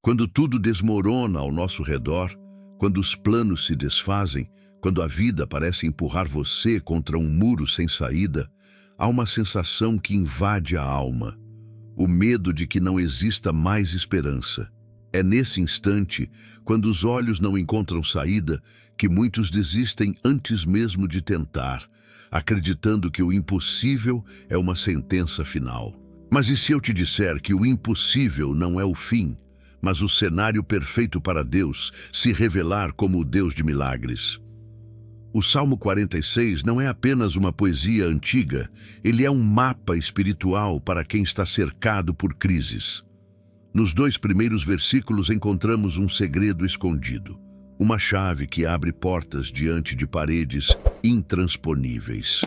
Quando tudo desmorona ao nosso redor, quando os planos se desfazem, quando a vida parece empurrar você contra um muro sem saída, há uma sensação que invade a alma, o medo de que não exista mais esperança. É nesse instante, quando os olhos não encontram saída, que muitos desistem antes mesmo de tentar, acreditando que o impossível é uma sentença final. Mas e se eu te disser que o impossível não é o fim, mas o cenário perfeito para Deus se revelar como o Deus de milagres? O Salmo 46 não é apenas uma poesia antiga, ele é um mapa espiritual para quem está cercado por crises. Nos 2 primeiros versículos encontramos um segredo escondido, uma chave que abre portas diante de paredes intransponíveis.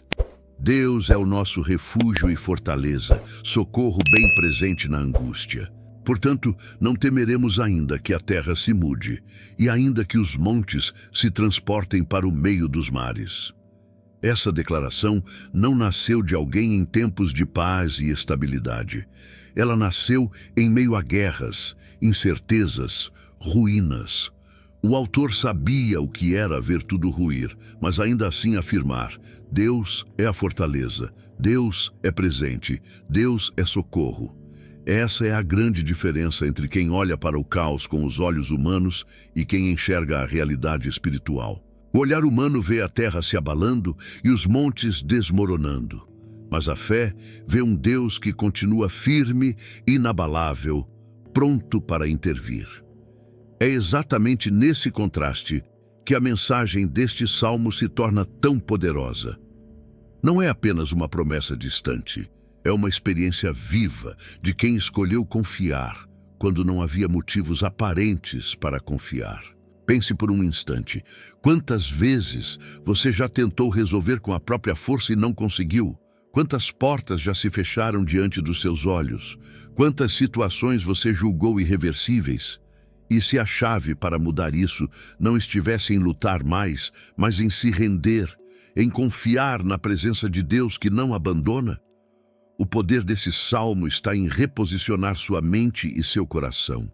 Deus é o nosso refúgio e fortaleza, socorro bem presente na angústia. Portanto, não temeremos ainda que a terra se mude, e ainda que os montes se transportem para o meio dos mares. Essa declaração não nasceu de alguém em tempos de paz e estabilidade. Ela nasceu em meio a guerras, incertezas, ruínas. O autor sabia o que era ver tudo ruir, mas ainda assim afirmar: Deus é a fortaleza, Deus é presente, Deus é socorro. Essa é a grande diferença entre quem olha para o caos com os olhos humanos e quem enxerga a realidade espiritual. O olhar humano vê a terra se abalando e os montes desmoronando. Mas a fé vê um Deus que continua firme, inabalável, pronto para intervir. É exatamente nesse contraste que a mensagem deste salmo se torna tão poderosa. Não é apenas uma promessa distante. É uma experiência viva de quem escolheu confiar, quando não havia motivos aparentes para confiar. Pense por um instante, quantas vezes você já tentou resolver com a própria força e não conseguiu? Quantas portas já se fecharam diante dos seus olhos? Quantas situações você julgou irreversíveis? E se a chave para mudar isso não estivesse em lutar mais, mas em se render, em confiar na presença de Deus que não abandona? O poder desse salmo está em reposicionar sua mente e seu coração.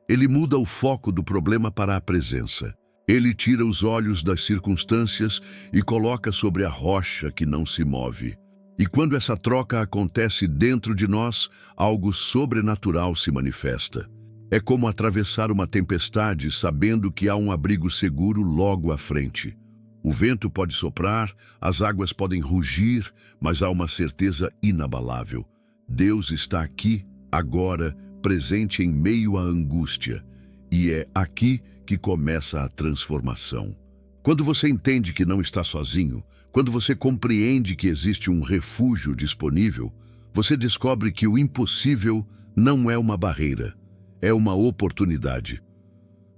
Ele muda o foco do problema para a presença. Ele tira os olhos das circunstâncias e coloca sobre a rocha que não se move. E quando essa troca acontece dentro de nós, algo sobrenatural se manifesta. É como atravessar uma tempestade sabendo que há um abrigo seguro logo à frente. O vento pode soprar, as águas podem rugir, mas há uma certeza inabalável. Deus está aqui, agora, presente em meio à angústia. E é aqui que começa a transformação. Quando você entende que não está sozinho, quando você compreende que existe um refúgio disponível, você descobre que o impossível não é uma barreira, é uma oportunidade.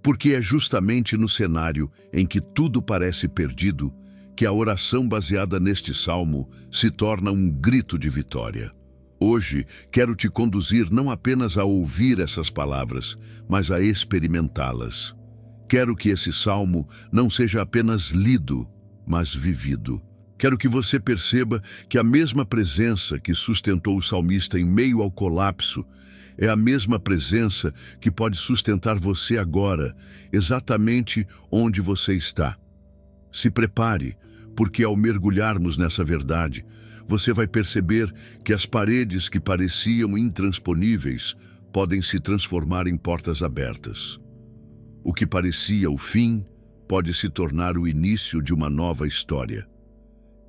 Porque é justamente no cenário em que tudo parece perdido que a oração baseada neste salmo se torna um grito de vitória. Hoje, quero te conduzir não apenas a ouvir essas palavras, mas a experimentá-las. Quero que esse salmo não seja apenas lido, mas vivido. Quero que você perceba que a mesma presença que sustentou o salmista em meio ao colapso é a mesma presença que pode sustentar você agora, exatamente onde você está. Se prepare, porque ao mergulharmos nessa verdade, você vai perceber que as paredes que pareciam intransponíveis podem se transformar em portas abertas. O que parecia o fim pode se tornar o início de uma nova história.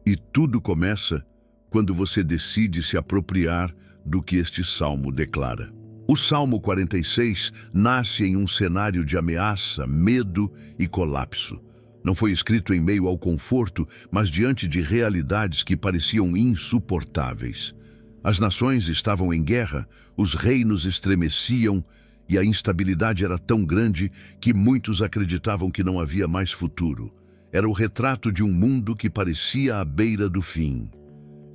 E tudo começa quando você decide se apropriar do que este salmo declara. O Salmo 46 nasce em um cenário de ameaça, medo e colapso. Não foi escrito em meio ao conforto, mas diante de realidades que pareciam insuportáveis. As nações estavam em guerra, os reinos estremeciam e a instabilidade era tão grande que muitos acreditavam que não havia mais futuro. Era o retrato de um mundo que parecia à beira do fim.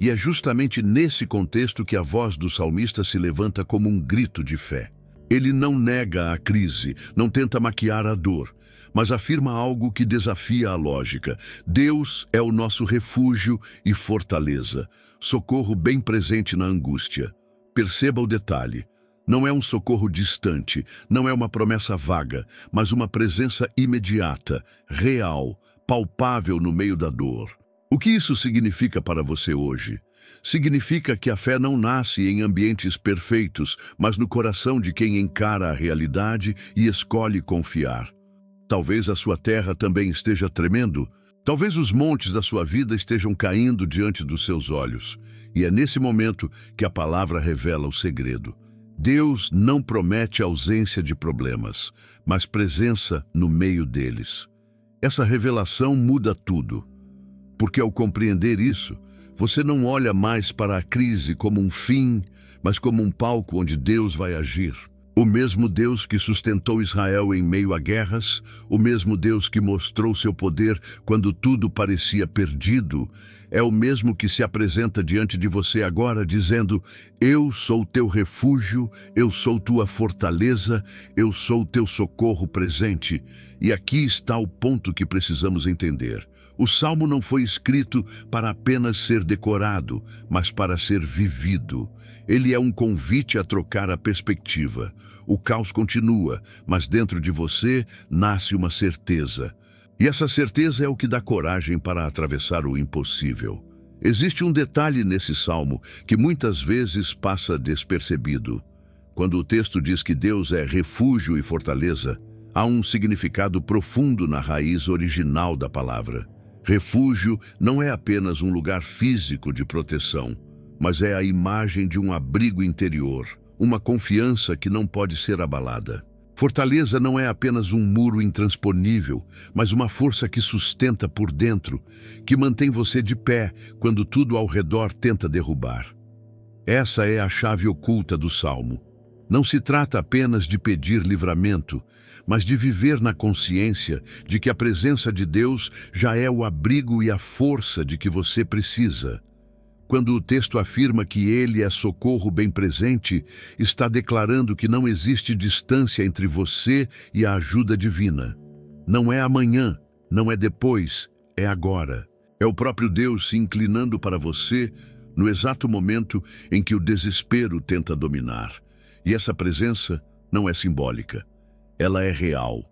E é justamente nesse contexto que a voz do salmista se levanta como um grito de fé. Ele não nega a crise, não tenta maquiar a dor, mas afirma algo que desafia a lógica. Deus é o nosso refúgio e fortaleza, socorro bem presente na angústia. Perceba o detalhe. Não é um socorro distante, não é uma promessa vaga, mas uma presença imediata, real, palpável no meio da dor. O que isso significa para você hoje? Significa que a fé não nasce em ambientes perfeitos, mas no coração de quem encara a realidade e escolhe confiar. Talvez a sua terra também esteja tremendo. Talvez os montes da sua vida estejam caindo diante dos seus olhos. E é nesse momento que a palavra revela o segredo. Deus não promete ausência de problemas, mas presença no meio deles. Essa revelação muda tudo. Porque ao compreender isso, você não olha mais para a crise como um fim, mas como um palco onde Deus vai agir. O mesmo Deus que sustentou Israel em meio a guerras, o mesmo Deus que mostrou seu poder quando tudo parecia perdido, é o mesmo que se apresenta diante de você agora dizendo: eu sou teu refúgio, eu sou tua fortaleza, eu sou teu socorro presente. E aqui está o ponto que precisamos entender. O Salmo não foi escrito para apenas ser decorado, mas para ser vivido. Ele é um convite a trocar a perspectiva. O caos continua, mas dentro de você nasce uma certeza. E essa certeza é o que dá coragem para atravessar o impossível. Existe um detalhe nesse salmo que muitas vezes passa despercebido. Quando o texto diz que Deus é refúgio e fortaleza, há um significado profundo na raiz original da palavra. Refúgio não é apenas um lugar físico de proteção, mas é a imagem de um abrigo interior, uma confiança que não pode ser abalada. Fortaleza não é apenas um muro intransponível, mas uma força que sustenta por dentro, que mantém você de pé quando tudo ao redor tenta derrubar. Essa é a chave oculta do Salmo. Não se trata apenas de pedir livramento, mas de viver na consciência de que a presença de Deus já é o abrigo e a força de que você precisa. Quando o texto afirma que Ele é socorro bem presente, está declarando que não existe distância entre você e a ajuda divina. Não é amanhã, não é depois, é agora. É o próprio Deus se inclinando para você no exato momento em que o desespero tenta dominar. E essa presença não é simbólica. Ela é real.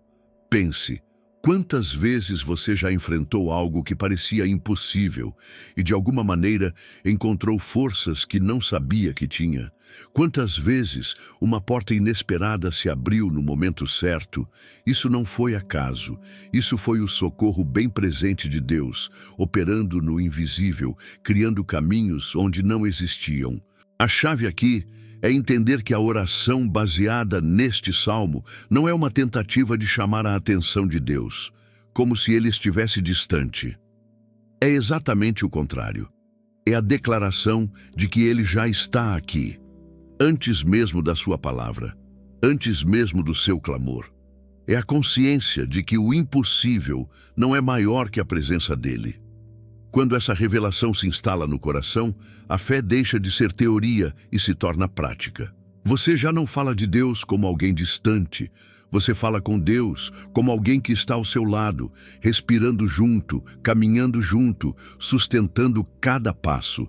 Pense, quantas vezes você já enfrentou algo que parecia impossível e, de alguma maneira, encontrou forças que não sabia que tinha? Quantas vezes uma porta inesperada se abriu no momento certo? Isso não foi acaso. Isso foi o socorro bem presente de Deus, operando no invisível, criando caminhos onde não existiam. A chave aqui é entender que a oração baseada neste salmo não é uma tentativa de chamar a atenção de Deus, como se ele estivesse distante. É exatamente o contrário. É a declaração de que ele já está aqui, antes mesmo da sua palavra, antes mesmo do seu clamor. É a consciência de que o impossível não é maior que a presença dele. Quando essa revelação se instala no coração, a fé deixa de ser teoria e se torna prática. Você já não fala de Deus como alguém distante. Você fala com Deus como alguém que está ao seu lado, respirando junto, caminhando junto, sustentando cada passo.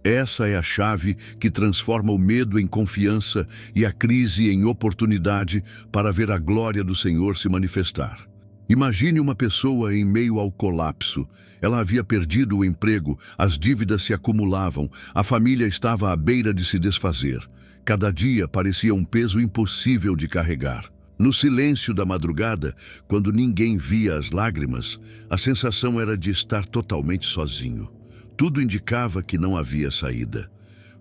Essa é a chave que transforma o medo em confiança e a crise em oportunidade para ver a glória do Senhor se manifestar. Imagine uma pessoa em meio ao colapso. Ela havia perdido o emprego, as dívidas se acumulavam, a família estava à beira de se desfazer. Cada dia parecia um peso impossível de carregar. No silêncio da madrugada, quando ninguém via as lágrimas, a sensação era de estar totalmente sozinho. Tudo indicava que não havia saída.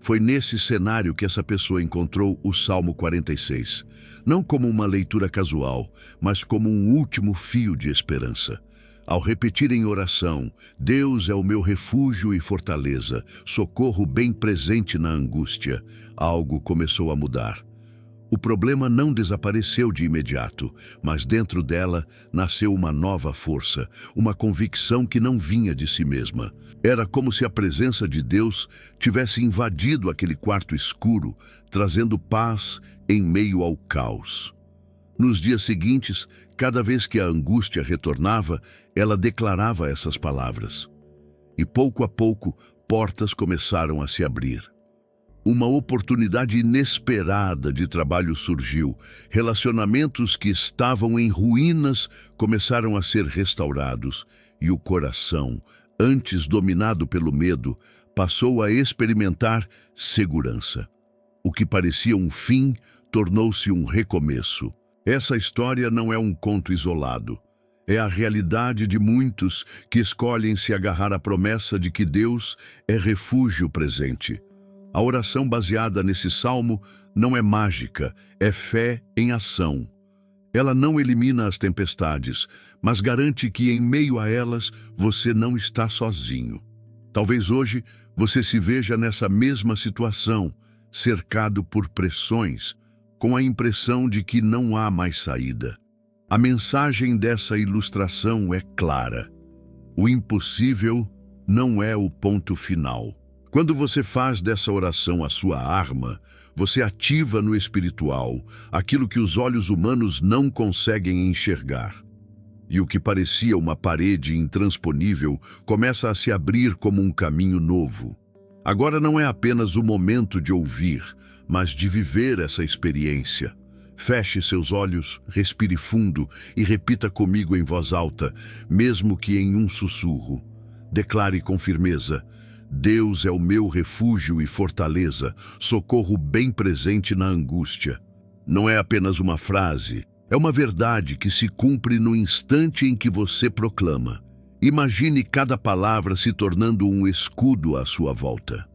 Foi nesse cenário que essa pessoa encontrou o Salmo 46, não como uma leitura casual, mas como um último fio de esperança. Ao repetir em oração, Deus é o meu refúgio e fortaleza, socorro bem presente na angústia, algo começou a mudar. O problema não desapareceu de imediato, mas dentro dela nasceu uma nova força, uma convicção que não vinha de si mesma. Era como se a presença de Deus tivesse invadido aquele quarto escuro, trazendo paz em meio ao caos. Nos dias seguintes, cada vez que a angústia retornava, ela declarava essas palavras. E pouco a pouco, portas começaram a se abrir. Uma oportunidade inesperada de trabalho surgiu. Relacionamentos que estavam em ruínas começaram a ser restaurados. E o coração, antes dominado pelo medo, passou a experimentar segurança. O que parecia um fim tornou-se um recomeço. Essa história não é um conto isolado. É a realidade de muitos que escolhem se agarrar à promessa de que Deus é refúgio presente. A oração baseada nesse salmo não é mágica, é fé em ação. Ela não elimina as tempestades, mas garante que em meio a elas você não está sozinho. Talvez hoje você se veja nessa mesma situação, cercado por pressões, com a impressão de que não há mais saída. A mensagem dessa ilustração é clara. O impossível não é o ponto final. Quando você faz dessa oração a sua arma, você ativa no espiritual aquilo que os olhos humanos não conseguem enxergar. E o que parecia uma parede intransponível começa a se abrir como um caminho novo. Agora não é apenas o momento de ouvir, mas de viver essa experiência. Feche seus olhos, respire fundo e repita comigo em voz alta, mesmo que em um sussurro. Declare com firmeza: Deus é o meu refúgio e fortaleza, socorro bem presente na angústia. Não é apenas uma frase, é uma verdade que se cumpre no instante em que você proclama. Imagine cada palavra se tornando um escudo à sua volta.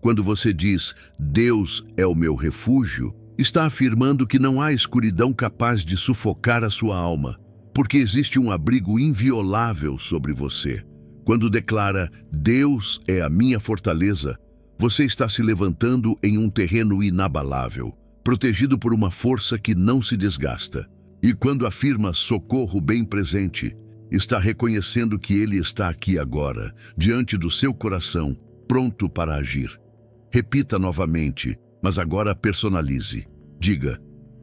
Quando você diz, Deus é o meu refúgio, está afirmando que não há escuridão capaz de sufocar a sua alma, porque existe um abrigo inviolável sobre você. Quando declara, Deus é a minha fortaleza, você está se levantando em um terreno inabalável, protegido por uma força que não se desgasta. E quando afirma socorro bem presente, está reconhecendo que Ele está aqui agora, diante do seu coração, pronto para agir. Repita novamente, mas agora personalize. Diga,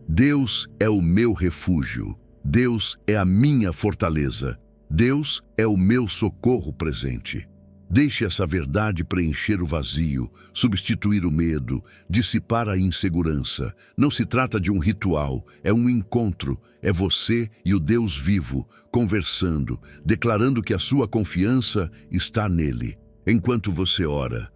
Deus é o meu refúgio, Deus é a minha fortaleza, Deus é o meu socorro presente. Deixe essa verdade preencher o vazio, substituir o medo, dissipar a insegurança. Não se trata de um ritual, é um encontro. É você e o Deus vivo, conversando, declarando que a sua confiança está nele. Enquanto você ora,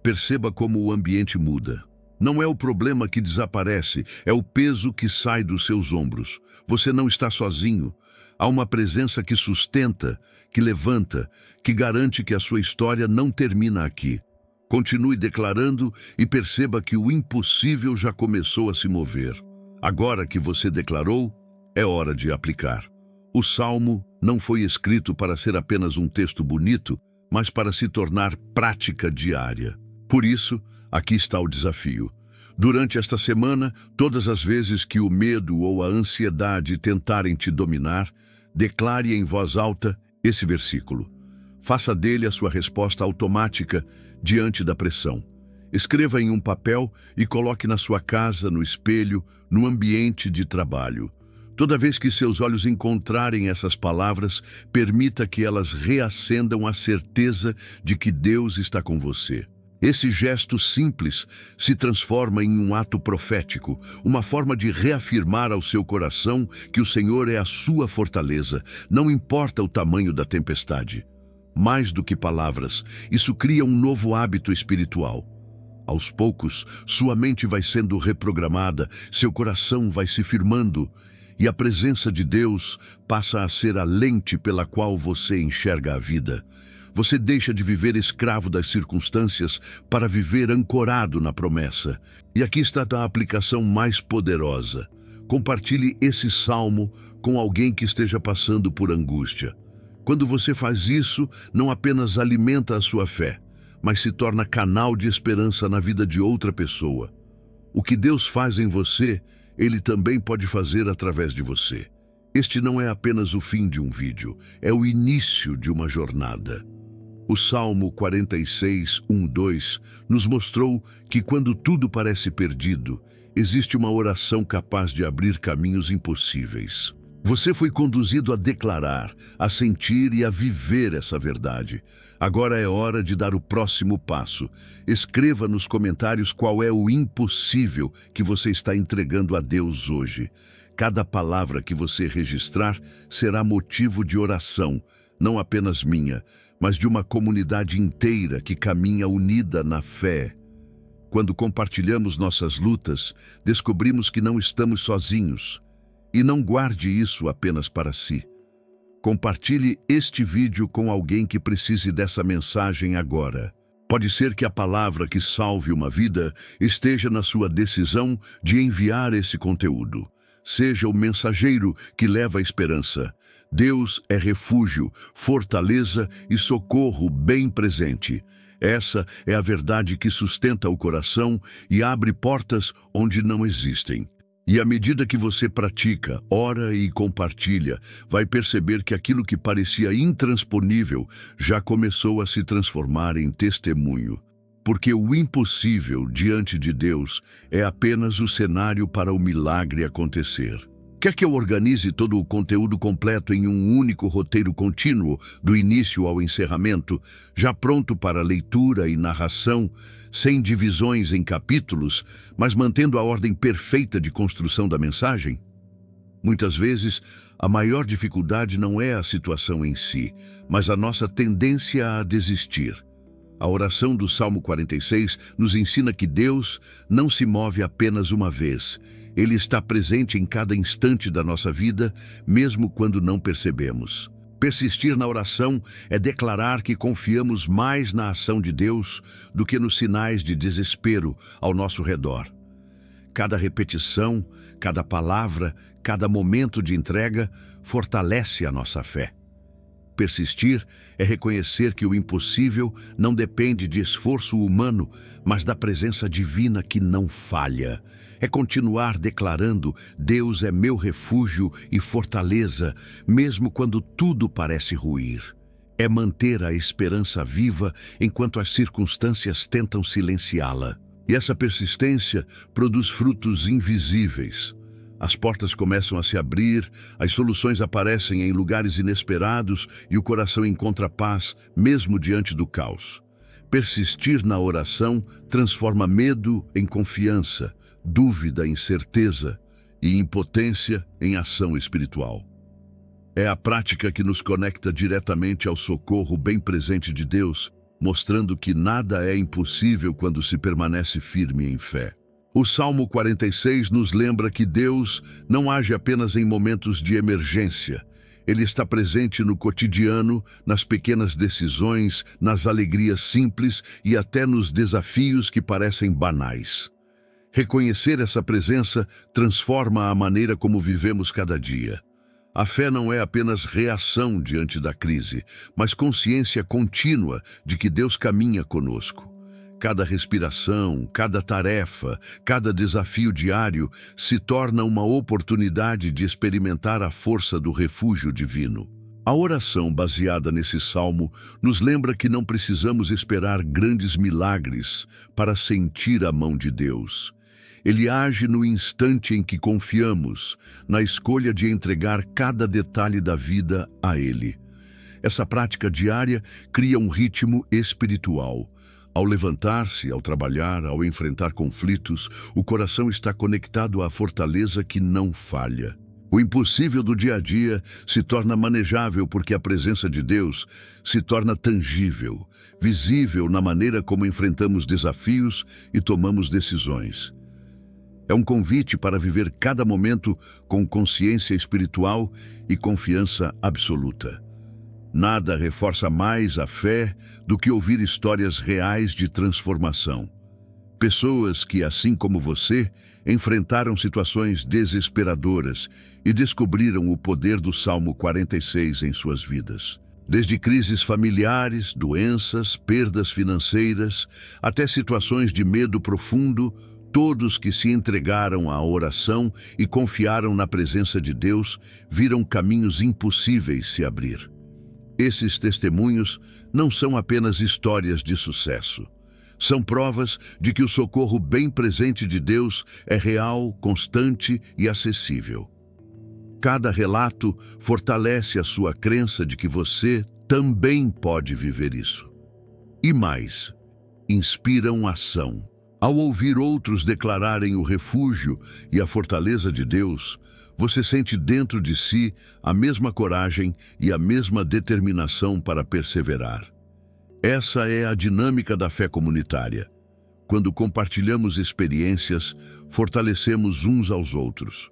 perceba como o ambiente muda. Não é o problema que desaparece, é o peso que sai dos seus ombros. Você não está sozinho. Há uma presença que sustenta, que levanta, que garante que a sua história não termina aqui. Continue declarando e perceba que o impossível já começou a se mover. Agora que você declarou, é hora de aplicar. O Salmo não foi escrito para ser apenas um texto bonito, mas para se tornar prática diária. Por isso, aqui está o desafio. Durante esta semana, todas as vezes que o medo ou a ansiedade tentarem te dominar, declare em voz alta esse versículo. Faça dele a sua resposta automática diante da pressão. Escreva em um papel e coloque na sua casa, no espelho, no ambiente de trabalho. Toda vez que seus olhos encontrarem essas palavras, permita que elas reacendam a certeza de que Deus está com você. Esse gesto simples se transforma em um ato profético, uma forma de reafirmar ao seu coração que o Senhor é a sua fortaleza, não importa o tamanho da tempestade. Mais do que palavras, isso cria um novo hábito espiritual. Aos poucos, sua mente vai sendo reprogramada, seu coração vai se firmando, e a presença de Deus passa a ser a lente pela qual você enxerga a vida. Você deixa de viver escravo das circunstâncias para viver ancorado na promessa. E aqui está a aplicação mais poderosa. Compartilhe esse salmo com alguém que esteja passando por angústia. Quando você faz isso, não apenas alimenta a sua fé, mas se torna canal de esperança na vida de outra pessoa. O que Deus faz em você, Ele também pode fazer através de você. Este não é apenas o fim de um vídeo, é o início de uma jornada. O Salmo 46, 1-2 nos mostrou que quando tudo parece perdido, existe uma oração capaz de abrir caminhos impossíveis. Você foi conduzido a declarar, a sentir e a viver essa verdade. Agora é hora de dar o próximo passo. Escreva nos comentários qual é o impossível que você está entregando a Deus hoje. Cada palavra que você registrar será motivo de oração, não apenas minha, mas de uma comunidade inteira que caminha unida na fé. Quando compartilhamos nossas lutas, descobrimos que não estamos sozinhos. E não guarde isso apenas para si. Compartilhe este vídeo com alguém que precise dessa mensagem agora. Pode ser que a palavra que salve uma vida esteja na sua decisão de enviar esse conteúdo. Seja o mensageiro que leva a esperança. Deus é refúgio, fortaleza e socorro bem presente. Essa é a verdade que sustenta o coração e abre portas onde não existem. E à medida que você pratica, ora e compartilha, vai perceber que aquilo que parecia intransponível já começou a se transformar em testemunho. Porque o impossível diante de Deus é apenas o cenário para o milagre acontecer. Quer que eu organize todo o conteúdo completo em um único roteiro contínuo, do início ao encerramento, já pronto para leitura e narração, sem divisões em capítulos, mas mantendo a ordem perfeita de construção da mensagem? Muitas vezes, a maior dificuldade não é a situação em si, mas a nossa tendência a desistir. A oração do Salmo 46 nos ensina que Deus não se move apenas uma vez. Ele está presente em cada instante da nossa vida, mesmo quando não percebemos. Persistir na oração é declarar que confiamos mais na ação de Deus do que nos sinais de desespero ao nosso redor. Cada repetição, cada palavra, cada momento de entrega fortalece a nossa fé. Persistir é reconhecer que o impossível não depende de esforço humano, mas da presença divina que não falha. É continuar declarando: Deus é meu refúgio e fortaleza, mesmo quando tudo parece ruir. É manter a esperança viva enquanto as circunstâncias tentam silenciá-la. E essa persistência produz frutos invisíveis. As portas começam a se abrir, as soluções aparecem em lugares inesperados e o coração encontra paz, mesmo diante do caos. Persistir na oração transforma medo em confiança, dúvida em certeza e impotência em ação espiritual. É a prática que nos conecta diretamente ao socorro bem presente de Deus, mostrando que nada é impossível quando se permanece firme em fé. O Salmo 46 nos lembra que Deus não age apenas em momentos de emergência. Ele está presente no cotidiano, nas pequenas decisões, nas alegrias simples e até nos desafios que parecem banais. Reconhecer essa presença transforma a maneira como vivemos cada dia. A fé não é apenas reação diante da crise, mas consciência contínua de que Deus caminha conosco. Cada respiração, cada tarefa, cada desafio diário se torna uma oportunidade de experimentar a força do refúgio divino. A oração baseada nesse salmo nos lembra que não precisamos esperar grandes milagres para sentir a mão de Deus. Ele age no instante em que confiamos, na escolha de entregar cada detalhe da vida a Ele. Essa prática diária cria um ritmo espiritual. Ao levantar-se, ao trabalhar, ao enfrentar conflitos, o coração está conectado à fortaleza que não falha. O impossível do dia a dia se torna manejável porque a presença de Deus se torna tangível, visível na maneira como enfrentamos desafios e tomamos decisões. É um convite para viver cada momento com consciência espiritual e confiança absoluta. Nada reforça mais a fé do que ouvir histórias reais de transformação. Pessoas que, assim como você, enfrentaram situações desesperadoras e descobriram o poder do Salmo 46 em suas vidas. Desde crises familiares, doenças, perdas financeiras, até situações de medo profundo, todos que se entregaram à oração e confiaram na presença de Deus viram caminhos impossíveis se abrir. Esses testemunhos não são apenas histórias de sucesso. São provas de que o socorro bem presente de Deus é real, constante e acessível. Cada relato fortalece a sua crença de que você também pode viver isso. E mais, inspiram ação. Ao ouvir outros declararem o refúgio e a fortaleza de Deus, você sente dentro de si a mesma coragem e a mesma determinação para perseverar. Essa é a dinâmica da fé comunitária. Quando compartilhamos experiências, fortalecemos uns aos outros.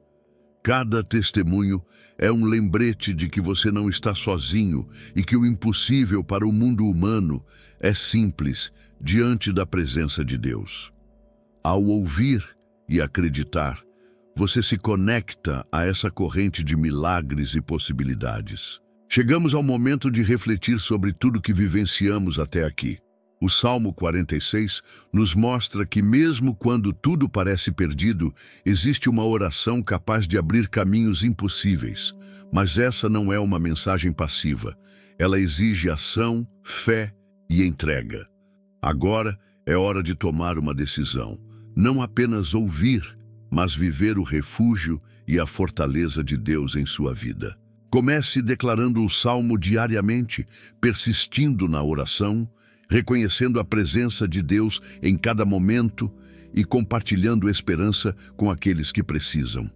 Cada testemunho é um lembrete de que você não está sozinho e que o impossível para o mundo humano é simples diante da presença de Deus. Ao ouvir e acreditar, você se conecta a essa corrente de milagres e possibilidades. Chegamos ao momento de refletir sobre tudo que vivenciamos até aqui. O Salmo 46 nos mostra que mesmo quando tudo parece perdido, existe uma oração capaz de abrir caminhos impossíveis. Mas essa não é uma mensagem passiva. Ela exige ação, fé e entrega. Agora é hora de tomar uma decisão. Não apenas ouvir, mas viver o refúgio e a fortaleza de Deus em sua vida. Comece declarando o Salmo diariamente, persistindo na oração, reconhecendo a presença de Deus em cada momento e compartilhando esperança com aqueles que precisam.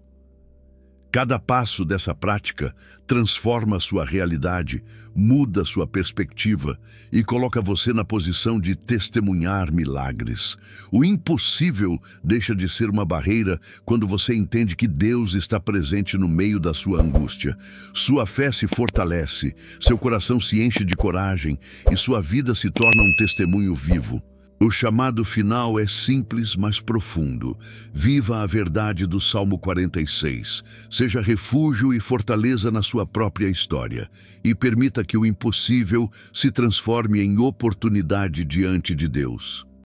Cada passo dessa prática transforma sua realidade, muda sua perspectiva e coloca você na posição de testemunhar milagres. O impossível deixa de ser uma barreira quando você entende que Deus está presente no meio da sua angústia. Sua fé se fortalece, seu coração se enche de coragem e sua vida se torna um testemunho vivo. O chamado final é simples, mas profundo. Viva a verdade do Salmo 46. Seja refúgio e fortaleza na sua própria história. E permita que o impossível se transforme em oportunidade diante de Deus.